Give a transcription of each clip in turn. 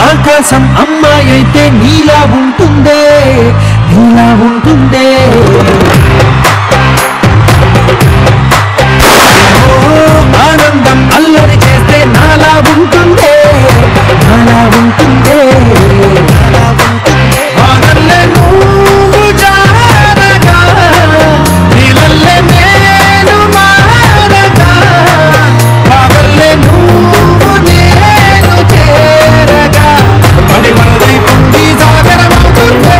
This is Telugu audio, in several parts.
ఆకాశం అమ్మాయి అయితే నీలా ఉంటుందే, నీలా ఉంటుందే. ఆనందం అల్లరి చేస్తే నాలా ఉంటుందే, నాలా ఉంటుందే. వానల్లే నువ్వు జారగా, నీలల్లే నేను మారగా, వానల్లే నువ్వు నేను చేరగా, పడి మనదై పొంగి సాగరమవుతుందే.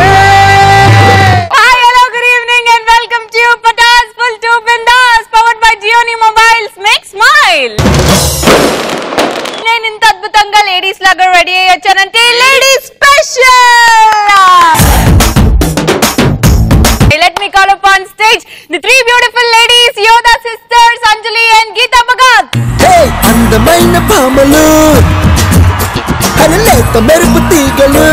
నేను ఇంత అద్భుతంగా లేడీస్ లాగా రెడీ అయ్యి వచ్చానంటే ladies special. Let me call upon stage the three beautiful ladies, Yoda sisters, Anjali and Geeta Bhagat. Hey, అందమైన భామలు, లేత మెరుపు తీగలు.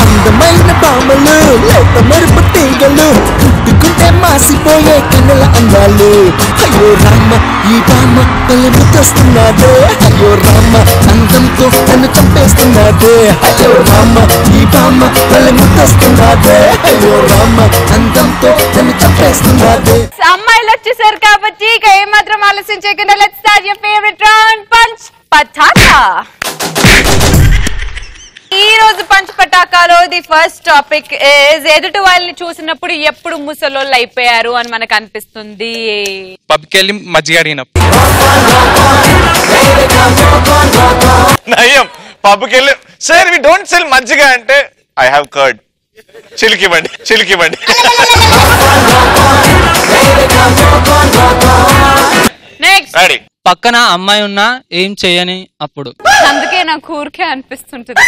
అందమైన భామలు, లేత మెరుపు తీగలు, పుట్టుకుంటే మాసిపోయే కన్నుల అందాలు. అయ్యో రామ, ఈ బామ్మ తల్లి ముద్దొస్తున్నాడే. అయ్యో రామ, అందంతో నన్ను చంపేస్తున్నాడే. అయ్యో రామ, ఈ బామ్మ తల్లి ముద్దొస్తున్నాడే. అయ్యో రామ, అందంతో నన్ను చంపేస్తున్నాడే. అమ్మాయిలు వచ్చేసారు కాబట్టి ఇక ఏమాత్రం ఆలస్యం చేయకుండా let's start your favourite round punch Pataka. ఈ రోజు పంచ్ పటాకాలో ది ఫస్ట్ టాపిక్ ఇస్ ఎదుటి వాళ్ళని చూసినప్పుడు ఎప్పుడు ముసలోళ్ళు అయిపోయారు అని మనకు అనిపిస్తుంది. పబ్కి వెళ్ళి మజ్జిగ అడిగినప్పుడు. నయం పబ్కి వెళ్ళి సార్ వి డోంట్ సెల్ మజ్జిగ అంటే ఐ హావ్ కర్డ్, చిలికివ్వండి చిలికివ్వండి. Next ready. పక్కన అమ్మాయి ఉన్నా ఏం చెయ్యని అప్పుడు. అందుకే నాకు ఊరికే అనిపిస్తుంటది.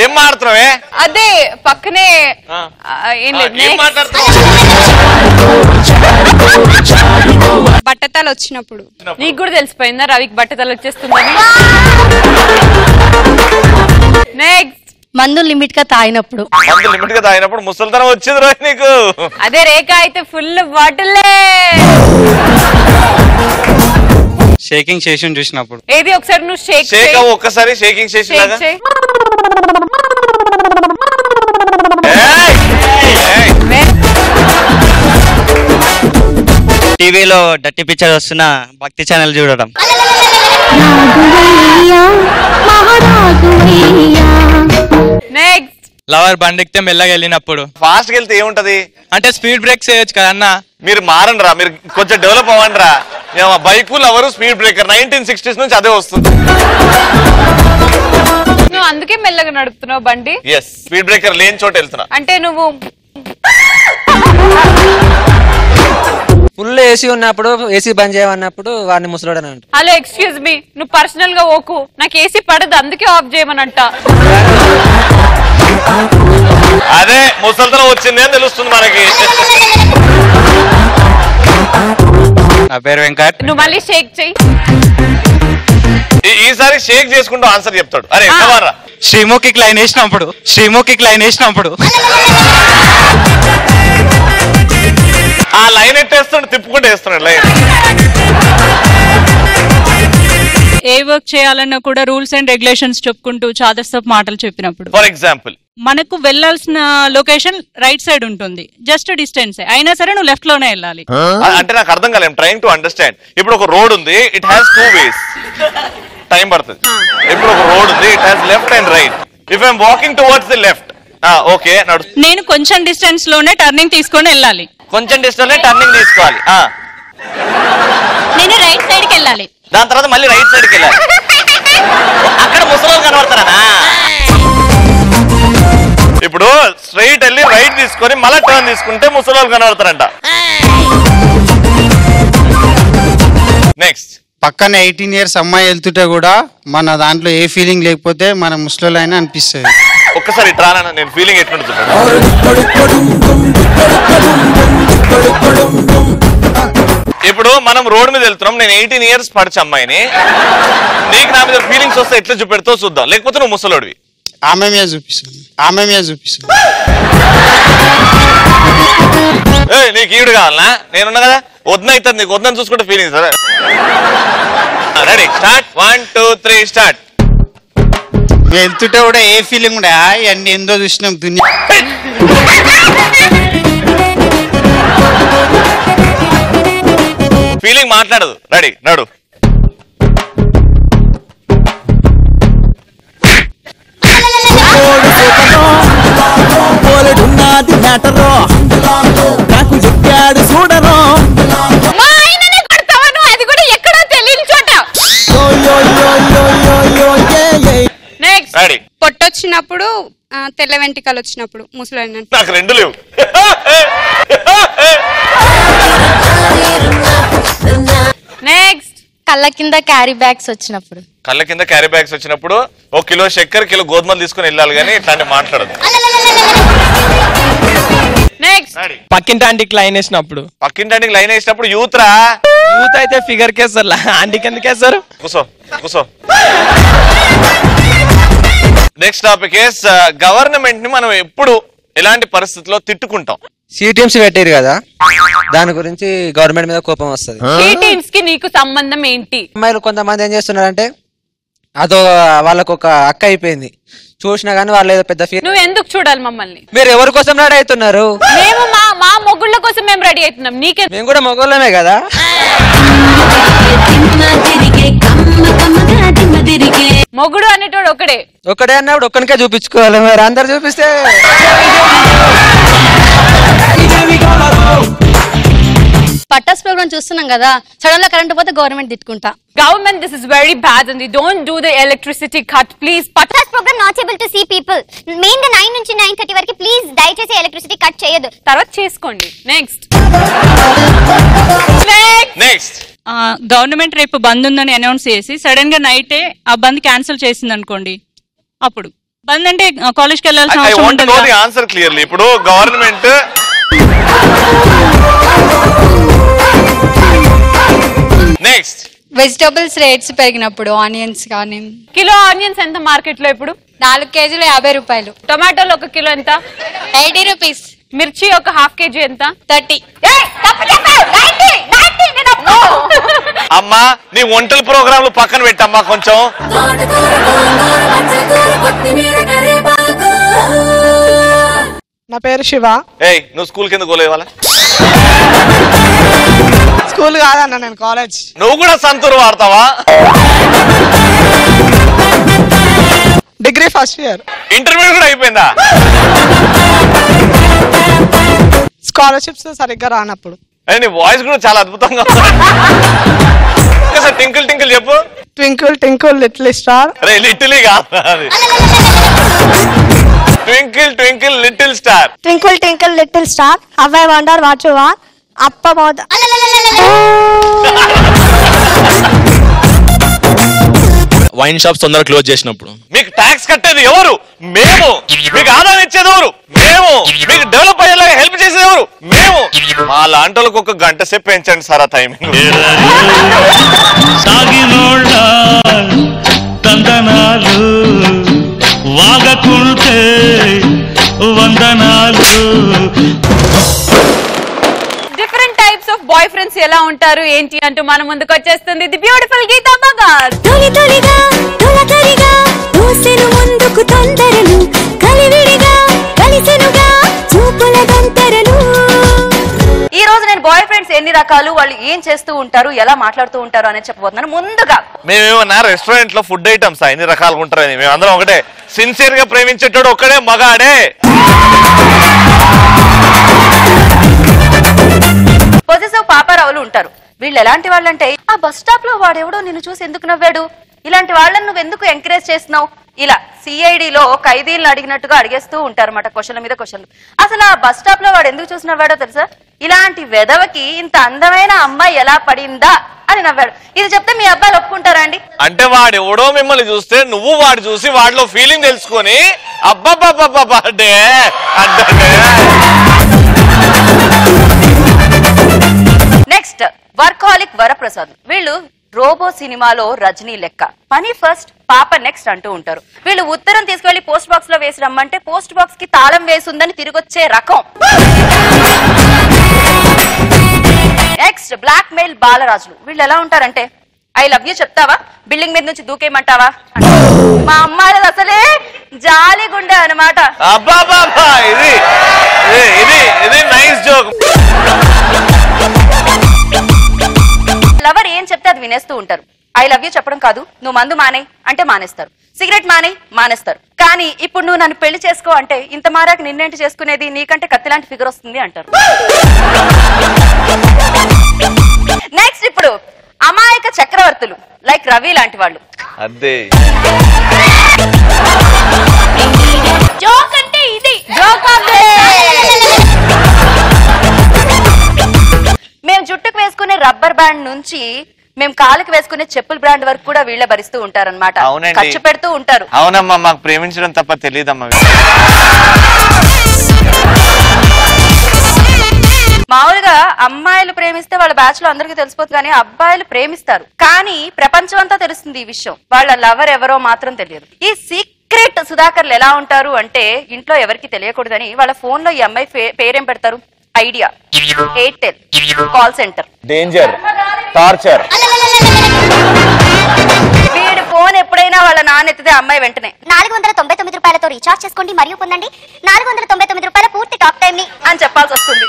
ఏం మాట్లాడుతున్నావే? అదే పక్కనే ఏం లేదు. బట్టతలు వచ్చినప్పుడు. నీకు కూడా తెలిసిపోయిందా రవికి బట్టతలు వచ్చేస్తుందని? నెక్స్ట్ మందు లిమిట్ గా తాగినప్పుడు. మందు లిమిట్ గా తాగినప్పుడు ముసలితనం వచ్చింది రోజు నీకు. అదే రేఖ అయితే ఫుల్ బాటిల్లే. షేకింగ్ చేసి చూసినప్పుడు. ఏది ఒకసారి నువ్వు షేక్ షేక్ అవ్వు ఒక్కసారి, షేకింగ్ చేసి లాగా. టీవీలో డట్టి పిక్చర్ వస్తున్న భక్తి ఛానల్ చూడడం. నెక్స్ట్ లవర్ బండికితే మెల్లగా వెళ్ళినప్పుడు. ఫాస్ట్ గా వెళ్తే ఏముంటది అంటే స్పీడ్ బ్రేక్స్ చేయొచ్చు కదా అన్న. మీరు మారండి రా, మీరు కొంచెం డెవలప్ అవ్వండి రా. Bike lover speed breaker 1960s నుంచి అదే వస్తుంది. నువ్వు అందుకే మెల్లగా నడుపుతున్నావు బండి. ఎస్, స్పీడ్ బ్రేకర్ లేని చోట వెళ్తున్నా. అంటే నువ్వు ఫుల్ ఏసీ ఉన్నప్పుడు ఏసీ బంద్ చేయమన్నప్పుడు వాడిని ముసలోడని అంట. హలో ఎక్స్క్యూజ్ మీ, నువ్వు పర్సనల్ గా ఓకు, నాకు ఏసీ పడదు అందుకే ఆఫ్ చేయమనంట. అదే ముసలితనం వచ్చింది అని తెలుస్తుంది మనకి. నా పేరు వెంకట్. నువ్వు మళ్ళీ షేక్ చెయ్యి. ఈసారి షేక్ చేసుకుంటూ ఆన్సర్ చెప్తాడు. అరే కమారా. శ్రీముఖికి లైన్ వేసినప్పుడు. శ్రీముఖికి లైన్ వేసినప్పుడు. ఆ లైన్ ఎట్టేస్తాడు, తిప్పుకుంటూ వేస్తున్నాడు లైన్. ఏ వర్క్ చేయాలన్నా కూడా రూల్స్ అండ్ రెగ్యులేషన్స్ చెప్పుకుంటూ చాదస్తపు మాటలు చెప్పినప్పుడు. ఫర్ ఎగ్జాంపుల్ మనకు వెళ్లాల్సిన లొకేషన్ రైట్ సైడ్ ఉంటుంది, జస్ట్ డిస్టెన్స్ అయినా సరే నువ్వు లెఫ్ట్ లోనే వెళ్ళాలి. అంటే నాకు అర్థం కాలేదు, ట్రైంగ్ టు అండర్స్టాండ్. ఇప్పుడు ఒక రోడ్ ఉంది, ఇట్ హ్యాస్ 2 ways. టైం పడుతుంది. ఇప్పుడు ఒక రోడ్ ఉంది, it has left and right. If I'm walking towards the left, okay నడు. నేను కొంచెం డిస్టెన్స్ లోనే టర్నింగ్ తీసుకొని వెళ్ళాలి. కొంచెం డిస్టెన్స్ టర్నింగ్ తీసుకోవాలి. నేను రైట్ సైడ్ కి వెళ్ళాలి. దాని తర్వాత మళ్ళీ రైట్ సైడ్ కి వెళ్ళాలి. అక్కడ ముసలి కనబడతారా? ఇప్పుడు స్ట్రైట్ వెళ్ళి రైట్ తీసుకొని మళ్ళీ టర్న్ తీసుకుంటే ముసలి కనబడతారంట. నెక్స్ట్ పక్కన 18 years అమ్మాయి వెళ్తుంటే కూడా మన దాంట్లో ఏ ఫీలింగ్ లేకపోతే మన ముసలోళ్ళైనా అనిపిస్తుంది. ఒక్కసారి ఇట్లా నేను ఫీలింగ్ ఎట్లుంటుంది. ఇప్పుడు మనం రోడ్ మీద వెళ్తున్నాం, నేను 18 years పడిచ అమ్మాయిని, నీకు నా మీద ఫీలింగ్స్ వస్తే ఎట్లా చూపెడతావు చూద్దాం, లేకపోతే నువ్వు ముసలోడివి. ఆమె మీద చూపిస్తుంది, ఆమె మీద చూపిస్తుంది. నీకు ఈడు కావాలనా? నేనున్నా కదా, వద్దు అవుతుంది నీకు, వద్దని చూసుకుంటే ఫీలింగ్స్. Ready, start. 1 2 3 స్టార్ట్. వెళ్తుంటే కూడా ఏ ఫీలింగ్ కూడా అన్ని ఎందో చూసినాం దునియా. ఫీలింగ్ మాట్లాడదు. రెడీ, నడు. పోలడున్నది మ్యాటరో, నాకు చెప్పాడు చూడరో. అది కూడా ఎక్కడో తెలియని చోట. రెడీ. పొట్టొచ్చినప్పుడు తెల్ల వెంట్రుకలు వచ్చినప్పుడు ముసలి. నాకు రెండు లేవు. నెక్స్ట్. కళ్ళ కింద క్యారీ బ్యాగ్స్ వచ్చినప్పుడు. కళ్ళ కింద క్యారీ బ్యాగ్స్ వచ్చినప్పుడు 1 కిలో చక్కెర, కిలో గోధుమలు తీసుకుని వెళ్ళాలి, కానీ ఇట్లాంటి మాట్లాడదు. నెక్స్ట్. పక్కింటి ఆంటీకి లైన్ వేసినప్పుడు. పక్కింటి లైన్ వేసినప్పుడు యూత్ రా. యూత్ అయితే ఫిగర్ కేస్తారు, ఆంటీకి ఎందుకు వేస్తారు? కూసో కూసో. నెక్స్ట్ టాపిక్ ఇస్ గవర్నమెంట్ ని మనం ఎప్పుడు ఎలాంటి పరిస్థితుల్లో తిట్టుకుంటాం? సిటీఎంసీ పెట్టారు కదా, దాని గురించి గవర్నమెంట్ మీద కోపం వస్తుంది. ఈ టీమ్స్ కి నీకు సంబంధం ఏంటి? అమ్మాయిలు కొంతమంది ఏం చేస్తున్నారంటే, అదో వాళ్ళకు ఒక అక్క అయిపోయింది, చూసినా గానీ వాళ్ళు ఏదో పెద్ద ఫీల్. నువ్వు ఎందుకు చూడాలి మమ్మల్ని? మీరు ఎవరి కోసం రెడీ అవుతున్నారు? మేము మా మొగుళ్ళ కోసం మేము రెడీ అవుతున్నాం. నీకే? మేము కూడా మొగోళ్ళమే కదా. మొగుడు అనేటోడు ఒకడే అన్నప్పుడు ఒక్కనికే చూపించుకోవాలి, మరి అందరు చూపిస్తే. పట్టాస్ ప్రోగ్రామ్ చూస్తున్నాం కదా, సడన్ గా కరెంట్ పోతే government తిట్టుకుంటా. Government, this is very bad and don't do the electricity cut, please. Pattas program not able to see people. Main గా 9 నుంచి 9:30 వరకు ప్లీజ్ దయచేసి ఎలక్ట్రిసిటీ కట్ చేయొద్దు. తర్వాత చేసుకోండి. నెక్స్ట్. గవర్నమెంట్ రేపు బంద్ ఉందని అనౌన్స్ చేసి సడన్ గా నైటే ఆ బంద్ క్యాన్సిల్ చేసింది అనుకోండి, అప్పుడు బంద్ అంటే కాలేజ్కి వెళ్ళాల్సిన అవసరం ఉంటుంది. Answer clearly. ఇప్పుడు గవర్నమెంట్ నెక్స్ట్ వెజిటబుల్స్ రేట్స్ పెరిగినప్పుడు, ఆనియన్స్ కానీ. కిలో ఆనియన్స్ ఎంత మార్కెట్ లో ఇప్పుడు? 4 కేజీలు 50 రూపాయలు. టొమాటోలు 1 కిలో ఎంత? 80 రూపీస్. మిర్చి ఒక ½ కేజీ ఎంత? 30. అమ్మా, నీ వంటల ప్రోగ్రాంలు పక్కన పెట్టమ్మా కొంచెం. నా పేరు శివ. ఏయ్, నువ్వు స్కూల్ కింద గోలేవాలా? స్కూల్ కాదన్న, నేను కాలేజ్. నువ్వు కూడా సంతూరు వాడతావా? Degree first year. ఇంటర్మీడియట్ కూడా అయిపోయిందా? స్కాలర్షిప్స్ సరిగ్గా రానప్పుడు. నీ వాయిస్ కూడా చాలా అద్భుతంగా ఉంది. టింకిల్ టింకిల్ చెప్పు. Twinkle twinkle little star. అరే లిటిల్ కాదు, twinkle twinkle little star. Twinkle twinkle little star, how I wonder what you want, అప్ప మోద. వైన్ షాప్స్ తొందరగా క్లోజ్ చేసినప్పుడు. మీకు ట్యాక్స్ కట్టేది ఎవరు? మేము. మీకు ఆదాయం ఇచ్చేది ఎవరు? మేము. మీకు డెవలప్ అయ్యేలాగా హెల్ప్ చేసేది ఎవరు? మేము. మా లాంటి వాళ్ళకి 1 గంట సేపు పెంచండి సార్ ఆ టైమింగ్. వాగకుంటే వందనాలు. Different types of boy friends ఎలా ఉంటారు ఏంటి అంటూ మన ముందుకు వచ్చేస్తుంది ది బ్యూటిఫుల్ గీతా భగత్. తొలి తొలిగా తొలకరిగా దూసెను ముందుకు తొందరలు, కలివిడిగా కలిసెనుగా చూపుల గంతరలు. ఈ రోజు నేను బాయ్ ఫ్రెండ్స్ ఎన్ని రకాలు, వాళ్ళు ఏం చేస్తూ ఉంటారు, ఎలా మాట్లాడుతూ ఉంటారు అనేది చెప్పబోతున్నాను. ముందుగా మేమేమన్నా రెస్టారెంట్ లో ఫుడ్ ఐటమ్స్ ఎన్ని రకాలుగా ఉంటారని? మేమందరం ఒకటే, సిన్సియర్ గా ప్రేమించేటోడు ఒక్కడే మగాడే. పొజిటివ్ పాపారావులు ఉంటారు. వీళ్ళు ఎలాంటి వాళ్ళంటే, ఆ బస్ స్టాప్ లో వాడెవడో నిన్ను చూసి ఎందుకు నవ్వాడు, ఇలాంటి వాళ్ళని నువ్వు ఎందుకు ఎంకరేజ్ చేస్తున్నావు, ఇలా సిఐడిలో ఖైదీలను అడిగినట్టుగా అడిగేస్తూ ఉంటారు అన్నమాట, క్వశ్చన్ల మీద క్వశ్చన్లు. అసలు ఆ బస్ స్టాప్ లో వాడు ఎందుకు చూసి నవ్వాడో తెలుసా? ఇలాంటి వెధవకి ఇంత అందమైన అమ్మాయి ఎలా పడిందా అని నవ్వాడు. ఇది చెప్తే మీ అబ్బాయిలు ఒప్పుకుంటారా అండి? అంటే వాడు ఎవడో మిమ్మల్ని చూస్తే నువ్వు వాడు చూసి వాడిలో ఫీలింగ్ తెలుసుకొని అబ్బాబ్బాబ్బా అంటే నెక్స్ట్ వర్కాలిక్ మాణిక్ వరప్రసాద్. వీళ్ళు రోబో సినిమాలో రజనీ లెక్క. పని ఫస్ట్ పాప నెక్స్ట్ అంటూ ఉంటారు. వీళ్ళు ఉత్తరం తీసుకెళ్లి పోస్ట్ బాక్స్ లో వేసి రమ్మంటే పోస్ట్ బాక్స్ కి తాళం వేసుందని తిరిగొచ్చే రకం. నెక్స్ట్ బ్లాక్ మెయిల్ బాలరాజులు. వీళ్ళు ఎలా ఉంటారంటే ఐ లవ్ యూ చెప్తావా, బిల్డింగ్ మీద నుంచి దూకేయమంటావా. మా అమ్మాయిలు అసలే జాలిగుండే అనమాట. లవర్ ఏం చెప్తే అది వినేస్తూ ఉంటారు. ఐ లవ్ యూ చెప్పడం కాదు, నువ్వు మందు మానే అంటే మానేస్తారు, సిగరెట్ మానేస్తారు. కానీ ఇప్పుడు నువ్వు నన్ను పెళ్లి చేసుకో అంటే ఇంత మారాక నిన్నేంటి చేసుకునేది, నీకంటే కత్తిలాంటి ఫిగర్ వస్తుంది అంటారు. నెక్స్ట్ ఇప్పుడు అమాయక చక్రవర్తులు లైక్ రవి లాంటి వాళ్ళు. అదే జోక్ అంటే ఇది జోక్. మేము జుట్టుకు వేసుకునే రబ్బర్ బ్యాండ్ నుంచి మేము కాళ్ళకి వేసుకునే చెప్పుల బ్రాండ్ వరకు కూడా వీళ్ళే భరిస్తూ ఉంటారన్నమాట. ఖర్చు పెడుతూ ఉంటారు. అవునమ్మా, మాకు ప్రేమించడం తప్ప తెలియదమ్మా. మామూలుగా అమ్మాయిలు ప్రేమిస్తే వాళ్ళ బ్యాచ్ లో అందరికీ తెలిసిపోతుంది, కానీ అబ్బాయిలు ప్రేమిస్తారు కానీ ప్రపంచం అంతా తెలుస్తుంది ఈ విషయం, వాళ్ళ లవర్ ఎవరో మాత్రం తెలియదు. ఈ సీక్రెట్ సుధాకర్లు ఎలా ఉంటారు అంటే ఇంట్లో ఎవరికి తెలియకూడదని వాళ్ళ ఫోన్ లో ఈ అమ్మాయి పేరేం పెడతారు, idea, Airtel, call centre, danger, torture. వీడి ఫోన్ ఎప్పుడైనా వాళ్ళ నాన్న ఎత్తితే అమ్మాయి వెంటనే 499 రూపాయలతో రీఛార్జ్ చేసుకోండి మరియు పొందండి 499 రూపాయల పూర్తి టాక్ టైం ని అని చెప్పాల్సి వస్తుంది.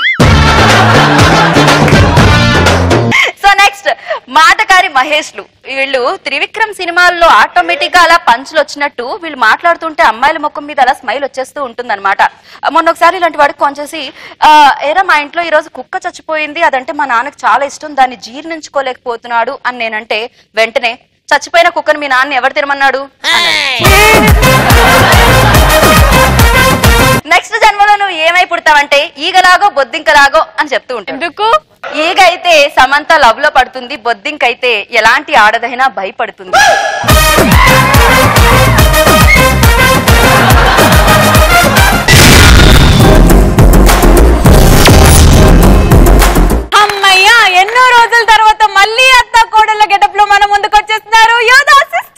సో నెక్స్ట్ మాటకారి మహేష్లు. వీళ్ళు త్రివిక్రమ్ సినిమాల్లో ఆటోమేటిక్ గా అలా పంచులు వచ్చినట్టు వీళ్ళు మాట్లాడుతుంటే అమ్మాయిల ముఖం మీద అలా స్మైల్ వచ్చేస్తూ ఉంటుంది అనమాట. మొన్న ఒకసారి ఇలాంటి వాడికి ఫోన్ చేసి, ఏరా మా ఇంట్లో ఈ రోజు కుక్క చచ్చిపోయింది, అదంటే మా నాన్నకి చాలా ఇష్టం, దాన్ని జీర్ణించుకోలేకపోతున్నాడు అని నేనంటే వెంటనే చచ్చిపోయిన కుక్కను మీ నాన్న ఎవరు తినమన్నాడు. నెక్స్ట్ జన్మలో నువ్వు ఏమై పుడతావంటే ఈగలాగో బొద్దింకలాగో అని చెప్తూ ఉంటాడు. ఎందుకు? ఈగ అయితే సమంత లవ్ లో పడుతుంది, బొద్దింకైతే ఎలాంటి ఆడదైనా భయపడుతుంది. అమ్మయ్యా, ఎన్నో రోజుల తర్వాత మళ్ళీ అత్త కోడళ్ళ గెటప్ లో మన ముందుకు వచ్చేస్తున్నారు యోధా సిస్టర్.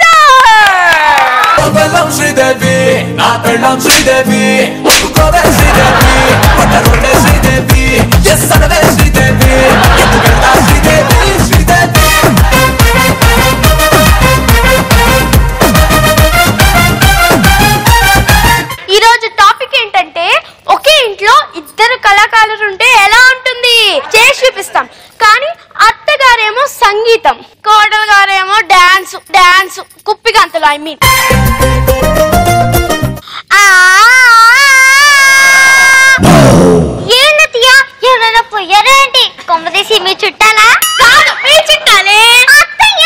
ఈ రోజు టాపిక్ ఏంటంటే ఒకే ఇంట్లో ఇద్దరు కళాకారులు ఉంటే ఎలా ఉంటుంది చేసి చూపిస్తాం. కానీ అత్తగారేమో సంగీతం, కోడలు గారేమో డాన్స్ కుప్పిగంతులు. ఐ మీన్ ఏంటయ్యా ఎవరైనా పోయారేంటి? కొమ్మదీసి మీ చుట్టాలా? కాదు, మీ చుట్టాలే. అత్తయ్య,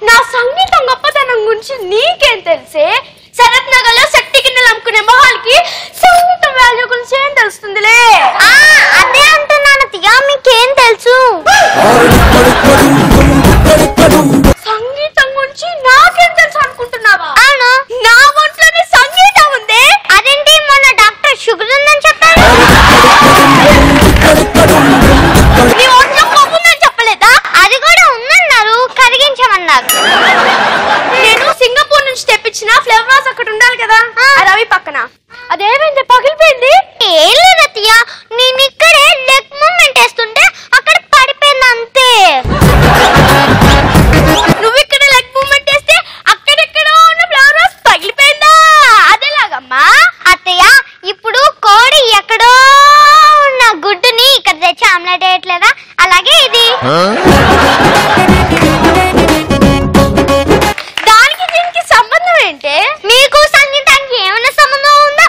నా సంగీతం గొప్పతనం గురించి నీకేం తెలిసే? శరత్ నగర్ లో శక్తి గిన్నెలు అమ్ముకునే మొహాలకి సంగీతం వాల్యూ గురించి ఏం తెలుస్తుందిలే. అదే అంటున్నాను తియా, మీకేం తెలుసు? సంగీతం గురించి నాకేం తెలుసు అనుకుంటున్నావా? అవును, నా ఒంట్లోనే సంగీతం ఉంది. అదేంటి, మొన్న డాక్టర్ షుగర్ ఉందని చెప్పారు. నీ ఒంట్లో కొవ్వు ఉందని చెప్పలేదా? అది కూడా ఉందన్నారు, కరిగించమన్నారు. నేను సింగపూర్ నుంచి తెప్పించిన ఫ్లేవర్స్ అక్కడ ఉండాలి కదా, రవి పక్కన. అదేమైంది, పగిలిపోయింది? ఏం లేదు అత్తయ్య, నేను ఇక్కడే లెగ్ మూవ్మెంట్ వేస్తుంటే అక్కడ పడిపోయింది అంతే. నువ్వు ఇక్కడ లెగ్ మూవ్మెంట్ వేస్తే అక్కడెక్కడో ఉన్న ఫ్లవర్ పగిలిపోయిందా? అదేలాగమ్మా. అత్తయ్య, ఇప్పుడు కోడి ఎక్కడో ఉన్న గుడ్డుని ఇక్కడ తెచ్చి ఆమ్లెట్ వేయట్లేదా? అలాగే ఇది. దానికి దీనికి సంబంధం ఏంటి? మీకు సంగీతానికి ఏమైనా సంబంధం ఉందా?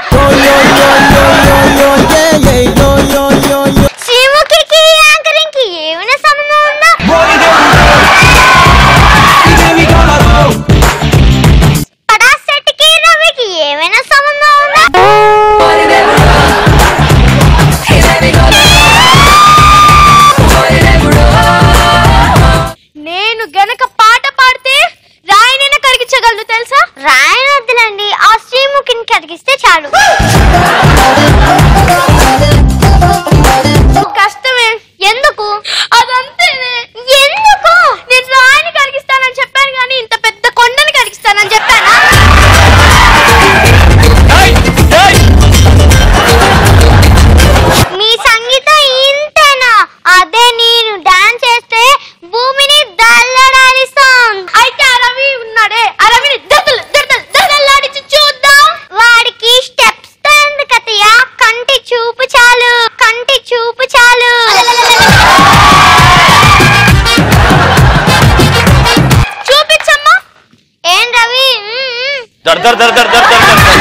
దర్ దర్ దర్ దర్ దర్ దర్ దర్.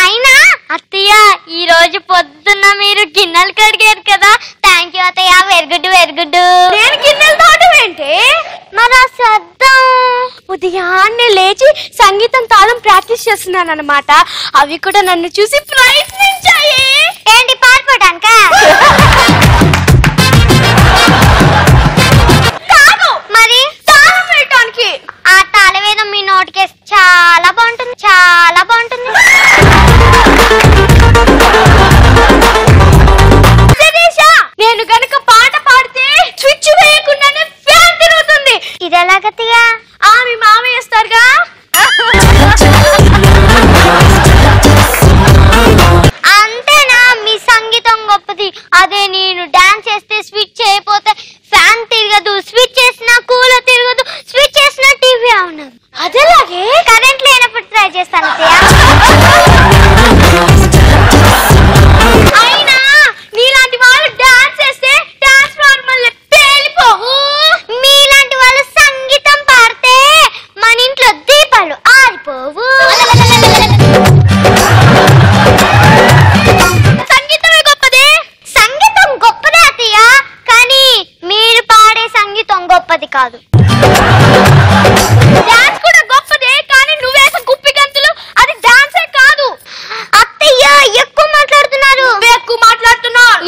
అయినా అత్తయ్య ఈ రోజు పొద్దున్న మీరు గిన్నెలు కడిగారు కదా, థ్యాంక్ యూ అత్తయ్య, వెరీ గుడ్ వెరీ గుడ్. నేను గిన్నెలు తోటమేంటి మరి ఆ శబ్దం? ఉదయాన్నే లేచి సంగీతం తాళం ప్రాక్టీస్ చేస్తున్నాను అనమాట. అవి కూడా నన్ను చూసి ప్రయత్నించాయి. ఏంటి పారిపోవడానిక? కాదు మరి తాళం వేయటానికి. ఆ తాళవేదం మీ నోటికేసి చాలా బాగుంటుంది, చాలా బాగుంటుంది. నేను గనుక పాట పాడితే స్విచ్ వేయకుండానే ఫ్యాన్ తిరుగుతుంది. ఇది ఎలాగతిగా? మీ మామ వేస్తారుగా. అంతేనా మీ సంగీతం గొప్పది? అదే నేను డాన్స్ చేస్తే స్విచ్ అయిపోతే ఫ్యాన్ తిరగదు, స్విచ్ చేసినా కూలర్ తిరగదు, స్విచ్ చేసినా టీవీ అవును. అదేలాగే కరెంట్ లేనప్పుడు ట్రై చేస్తాను. అయినా నీలాంటి వాళ్ళు డాన్స్ చేస్తే ట్రాన్స్ఫార్మర్లు పేలిపోవు. మీలాంటి వాళ్ళు సంగీతం పాడితే మన ఇంట్లో దీపాలు ఆరిపోవు. సంగీతమే గొప్పదే. సంగీతం గొప్పదే అత్తయ్య, కానీ మీరు పాడే సంగీతం గొప్పది కాదు. డాన్స్ కూడా గొప్పదే, కానీ నువ్వేసే గుప్పి గంతులు అది డాన్సే కాదు. అత్తయ్య ఎక్కువ మాట్లాడుతున్నారు. ఎక్కువ మాట్లాడుతున్నారు.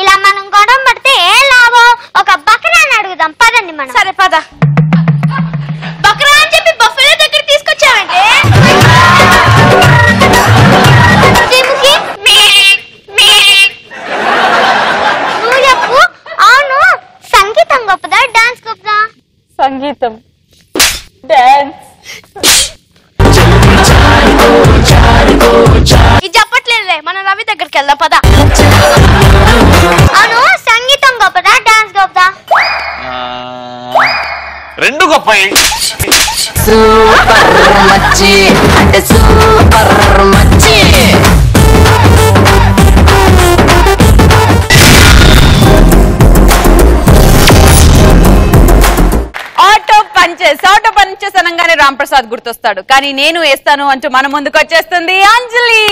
ఇలా మనం గొడవ పడితే ఏ లాభం? ఒక బకరాన్ని అడుగుదాం పదండి మనం. సరే పద. బకరా అని చెప్పి బఫెలో దగ్గర తీసుకొచ్చావంటే నువ్వు చెప్పు. అవును, సంగీతం గొప్పదా డాన్స్ గొప్పదా? సంగీతం, డాన్స్. ఇది చెప్పట్లేదులే, మనం రవి దగ్గరికి వెళ్దాం పద. అవును, సంగీతం గొప్పదా డాన్స్ గొప్పదా? రెండు గొప్పయి. సూపర్ మచ్చి అంటే సూపర్ మచ్చి. ఆటో పంచెస్ అనగానే రామ్ ప్రసాద్ గుర్తొస్తాడు, కానీ నేను వేస్తాను అంటూ మన ముందుకు వచ్చేస్తుంది అంజలి.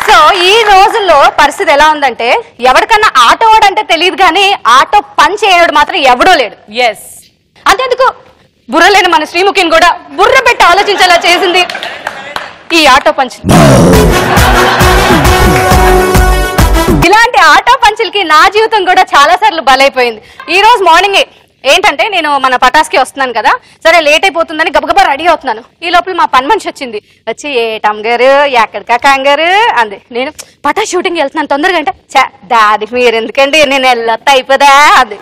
సో ఈ రోజుల్లో పరిస్థితి ఎలా ఉందంటే ఎవరికన్నా ఆటో వాడంటే తెలియదు కానీ ఆటో పని చేయడు మాత్రం ఎవడూ లేడు. ఎస్, అంతేందుకు బుర్ర లేని మన శ్రీముఖిని కూడా బుర్ర పెట్టి ఆలోచించేలా చేసింది ఈ ఆటో పంచ్. ఇలాంటి ఆటో పంచులకి నా జీవితం కూడా చాలా సార్లు బలైపోయింది. ఈ రోజు మార్నింగే ఏంటంటే నేను మన పటాస్కి వస్తున్నాను కదా, సరే లేట్ అయిపోతుందని గబగబా రెడీ అవుతున్నాను. ఈ లోపల మా పని మనిషి వచ్చింది. వచ్చి ఏ టంగారు ఎక్కడికా కంగారు అంది. నేను పటా షూటింగ్ వెళ్తున్నాను తొందరగా అంటే దాది మీరు ఎందుకండి నేను వెళ్ళొత్తా అయిపోదా అంది.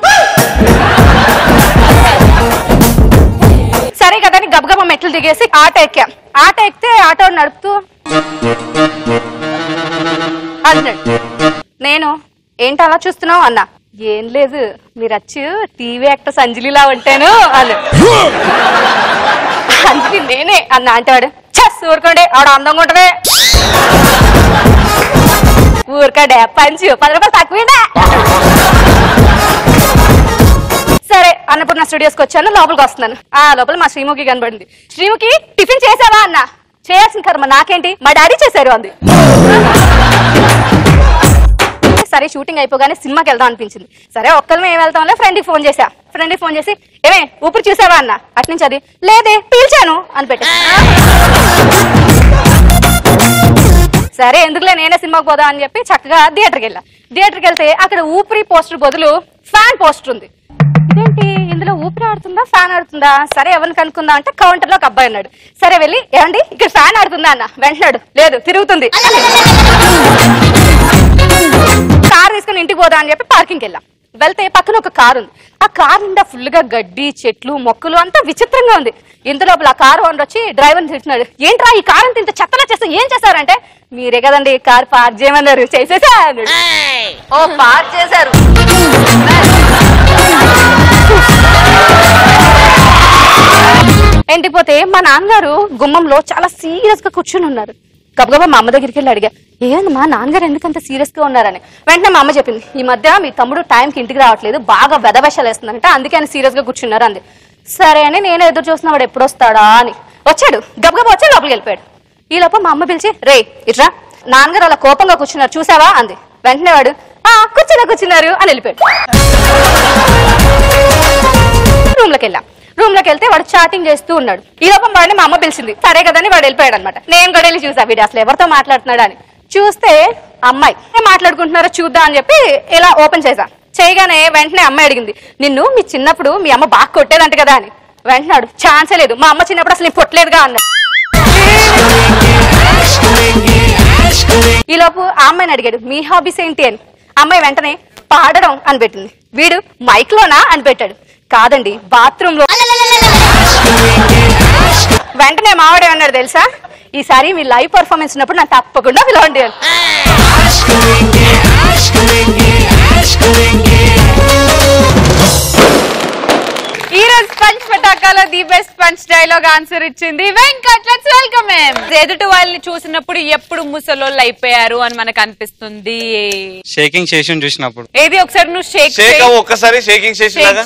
సరే కదా అని గబగబా మెట్లు దిగేసి ఆటో ఎక్కాం. ఆటో ఎక్కితే ఆటో నడుపుతూ అన్నాడు. నేను ఏంటి అలా చూస్తున్నావు అన్నా. ఏం లేదు మీరు వచ్చి టీవీ యాక్టర్ అంజలిలా ఉంటాను అన్న. అంజలి నేనే అన్న అంటాడు. చెస్ ఊరుకోండి ఆవిడ అందంగా ఉంటదే. ఊరుకోండి పంచు 10 రూపాయలు తక్కువేనా. సరే అన్నప్పుడు నా స్టూడియోస్కి వచ్చాను, లోపలికి వస్తున్నాను. ఆ లోపల మా శ్రీముఖి కనబడింది. శ్రీముఖి టిఫిన్ చేసావా అన్న. చేయాల్సిన కర్మ నాకేంటి, మా డాడీ చేశారు అంది. సరే షూటింగ్ అయిపోగానే సినిమాకి వెళ్దాం అనిపించింది. సరే ఒక్కరిమే ఏం వెళ్తాంలే, ఫ్రెండ్కి ఫోన్ చేసా. ఫ్రెండ్కి ఫోన్ చేసి ఏమే ఊపిరి చూసావా అన్న. అట్నుంచి అది లేదే పీల్చాను అని పెట్టా. సరే ఎందుకులే నేనే సినిమాకి పోదా అని చెప్పి చక్కగా థియేటర్కి వెళ్ళా. థియేటర్కి వెళ్తే అక్కడ ఊపిరి పోస్టర్ బదులు ఫ్యాన్ పోస్టర్ ఉంది. ఇదేంటి ఇందులో ఊపిరి ఆడుతుందా ఫ్యాన్ ఆడుతుందా, సరే ఎవరిని కనుక్కుందా అంటే కౌంటర్ లో ఒక అబ్బాయి ఉన్నాడు. సరే వెళ్ళి ఏమండి ఇక్కడ ఫ్యాన్ ఆడుతుందా అన్న. వెంటనాడు లేదు తిరుగుతుంది. కార్ తీసుకుని ఇంటికి పోదా అని చెప్పి పార్కింగ్కి వెళ్ళాం. వెళ్తే పక్కన ఒక కారు ఉంది. ఆ కార్ నిండా ఫుల్ గా గడ్డి చెట్లు మొక్కలు అంతా విచిత్రంగా ఉంది. ఇంత లోపల ఆ కారు ఓనర్ వచ్చి డ్రైవర్ని తిడుతున్నాడు. ఏంట్రా ఈ కార్ అంత ఇంత చెత్తలా చేస్తా ఏం చేశారంటే, మీరే కదండి కార్ పార్క్ చేయమన్నారు చేసేసా అన్నాడు. ఓ పార్క్ చేశారు. ఇంటికి పోతే మా నాన్నగారు గుమ్మంలో చాలా సీరియస్ గా కూర్చుని ఉన్నారు. గబగబా మా అమ్మ దగ్గరికి వెళ్ళి అడిగా, ఏంది మా నాన్నగారు ఎందుకు అంత సీరియస్ గా ఉన్నారని. వెంటనే మా అమ్మ చెప్పింది, ఈ మధ్య మీ తమ్ముడు టైంకి ఇంటికి రావట్లేదు, బాగా వెధవేషాలు వేస్తుందంట, అందుకే ఆయన సీరియస్ గా కూర్చున్నారు అంది. సరే అని నేను ఎదురు చూస్తున్నా వాడు ఎప్పుడు వస్తాడా అని. వచ్చాడు, గబగబా వచ్చి లోపలికి వెళ్ళిపోయాడు. ఈ లోపల మా అమ్మ పిలిచి, రే ఇట్రా, నాన్నగారు అలా కోపంగా కూర్చున్నారు చూసావా అంది. వెంటనే వాడు కూర్చున్నారు అని వెళ్ళిపోయాడు. రూమ్ లోకి వెళ్తే వాడు చాటింగ్ చేస్తూ ఉన్నాడు. ఈ లోపల వాడిని మా అమ్మ పిలిచింది. సరే కదని వాడు వెళ్ళిపోయాడు అనమాట. నేను కూడా వెళ్ళి చూసా వీడు అసలు ఎవరితో మాట్లాడుతున్నాడు అని. చూస్తే అమ్మాయి మాట్లాడుకుంటున్నారో చూద్దాం అని చెప్పి ఇలా ఓపెన్ చేశా. చేయగానే వెంటనే అమ్మాయి అడిగింది, నిన్ను మీ చిన్నప్పుడు మీ అమ్మ బాగా కొట్టేదంట కదా అని. వెంటనాడు, ఛాన్సే లేదు, మా అమ్మ చిన్నప్పుడు అసలు కొట్టలేదుగా అన్నాడు. ఈలోపు ఆ అమ్మాయిని అడిగాడు, మీ హాబీస్ ఏంటి అని. అమ్మాయి వెంటనే పాడడం అని పెట్టింది. వీడు మైక్ లోనా అని పెట్టాడు. కాదండి, బాత్రూమ్ లో. వెంటనే మావాడేమన్నాడు తెలుసా, ఈసారి మీ లైవ్ పర్ఫార్మెన్స్ ఉన్నప్పుడు నాకు తప్పకుండా పిలవండి అని. ఈ రోజు పంచ్ పటాకాలో the best punch dialogue answer ఇచ్చింది వెంకట్. Let's welcome him. ఎదుటి వాళ్ళని చూసినప్పుడు ఎప్పుడు ముసలోళ్ళు అయిపోయారు అని మనకు అనిపిస్తుంది. షేకింగ్ చేసి చూసినప్పుడు. ఏది ఒకసారి నువ్వు షేక్ షేక్ అవ్వు ఒక్కసారి, షేకింగ్ చేసి లాగా.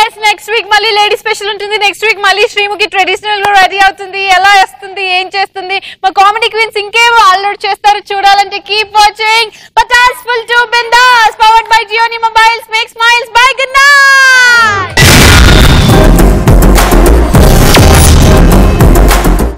ఎస్, నెక్స్ట్ వీక్ మళ్ళీ లేడీ స్పెషల్ ఉంటుంది. నెక్స్ట్ వీక్ మళ్ళీ శ్రీముఖి ట్రెడిషనల్ గా రెడీ అవుతుంది. ఎలా వస్తుంది, ఏం చేస్తుంది, మా కామెడీ క్వీన్స్ ఇంకేమో అల్లుడు చేస్తారు చూడాలంటే keep watching. Patas full to bindaas powered by Gionee mobiles makes